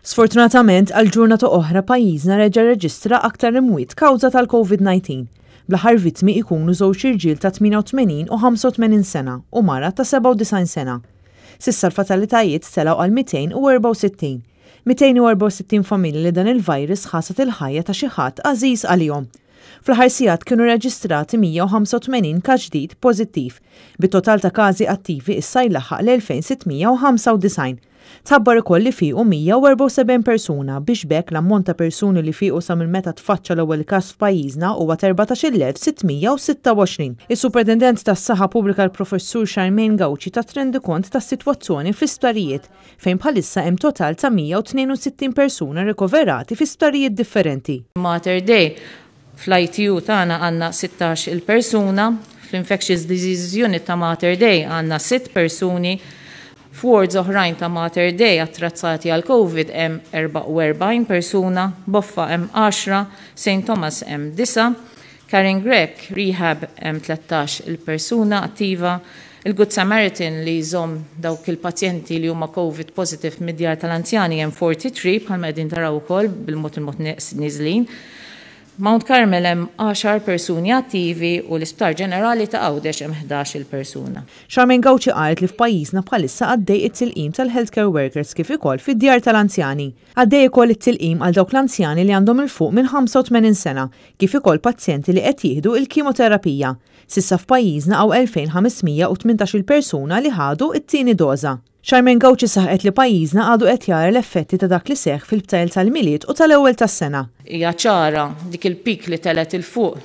Sfortunatament għal-ġurnata oħra pajjiżna reġa' reġistra aktar imwiet kawża tal-Covid-19. Bl-aħħar vittmi ikunu żewġ irġiel ta' 88 u 85 sena u mara ta' 97 sena. Sissa l-fatalitajiet telgħu għal 264. 264 familji li dan il-virus ħasset il-ħajja ta' xi ħadd għażiż għalihom. Fl-aħħar sigħat kienu reġistrati 185 każ ġdid pożittiv, bit-total ta' każi attivi issa jlaħħaq l-2695. Tħabbar ukoll li fiequ 174 persuna biex bekk l-ammont ta' persuni li fiequ sa minn meta tfaċċa l-ewwel każ f'pajjiżna huwa 14,626. Is-Superintendent tas-Saħħa Pubblika l-Professur Charmaine Gawci tat rendi kont tas-sitwazzjoni fl-isptarijiet fejn bħalissa hemm total ta' 162 persuna rikoverati fi sptarijiet differenti. Mater Day fl-ITU tagħna għandna 16 il-persuna, fl-Infectious Diseases Unit ta' Mater Day għandna 6 persuni. F'wards oħrajn ta' Mater Day attrazzati għal Covid hemm 44 persuna, Boffa hemm 10, St. Thomas hemm 9, Karen Grek Rehab hemm 13 il-persuna attiva, il-Good Samaritan li jżomm dawk il-pazjenti li huma Covid positive mid-djar tal-anzjani hemm 43 bħalma qegħdin taraw ukoll bil-mod niżlin. Mount Carmel hemm 10 persuni attivi u l-Isptar Ġenerali ta' Għawdex hemm 11 persuna. Charmaine Gawci qalet li f'pajjiżna bħalissa għaddej it-tilqim tal-healthcare workers kif ukoll fid-djar tal-anzjani. Għaddej ukoll it-tilqim għal dawk l-anzjani li għandhom il-fuq minn 85 sena, kif ukoll pazjenti li qed jieħdu l-kimoterapija. Sissa f'pajjiżna hawn 2518 persuna li ħadu it-tieni doża. Charmaine Gawci saħqet li pajjiżna għadu qed jara l-effetti ta' dak li seħħ fil-btajl tal-miliet u tal-ewwel tas-sena. Hija ċara dik il-pik li telet il-fuq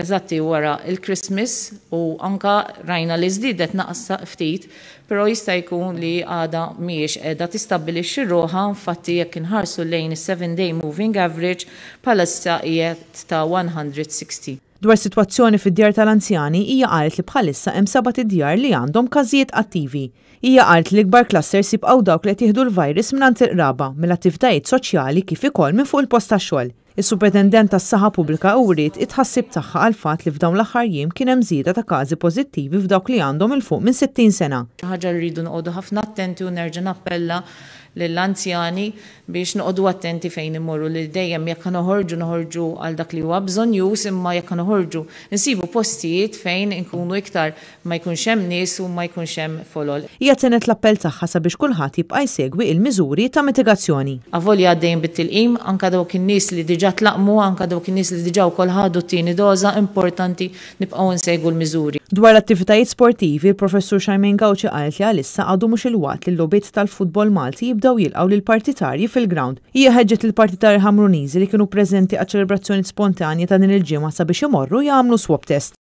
eżatti wara il-Christmas u anka rajna li żdiedet naqsa ftit, però jista' jkun li għada mhijiex qiegħda tistabbilixxi ruħha, infatti jekk inħarsu lejn is-7-day moving average bħalissa qiegħed ta' 160. Dwar sitwazzjoni fid-djar tal-anzjani hija qalet li bħalissa hemm 7 djar li għandhom każijiet attivi. Hija qalet li l-ikbar clusters jibqgħu dawk li qed jieħdu l-virus mingħand il-qraba mill-attivitajiet soċjali kif ukoll minn fuq il-post tax-xogħol. Is-Superintendent tas-Saħħa Pubblika wriet it-tħassib tagħha għal fatt li f'dawn l-aħħar jiem kien hemm żieda ta' każi pożittivi f'dawk li għandhom il fuq minn 60 sena. Ħaġa li rridu noqogħdu ħafna attenti u nerġa' nappella lill-anzjani biex noqogħdu attenti fejn imorru li dejjem jekk noħorġu għal dak li huwa bżonn jus imma jekk noħorġu insibu postijiet fejn inkunu iktar ma jkunx hemm nies u ma jkunx hemm folol. Hija tenet l-appell tagħha sabiex kulħadd jibqa' jsegwi l-miżuri ta' mitigazzjoni. Avolja għaddejjin bit-tilqim anke dawk in-nies li diġà tlaqmu, anke dawk in-nies li diġà wkoll ħadu t-tieni doża importanti nibqgħu nsegwu l-miżuri. Dwar l-attivitajiet sportivi, il-Professur Charmaine Gawci qalet li għalissa għadu mhux il-waqt li l-logħbiet tal-futbol Malti jibdew jilqgħu lil partitarji fil-ground. Hija ħeġġet il-partitarji Ħamruniżi li kienu preżenti għaċ-ċelebrazzjoni spontanja ta' din il-ġimgħa sabiex imorru jagħmlu swab test.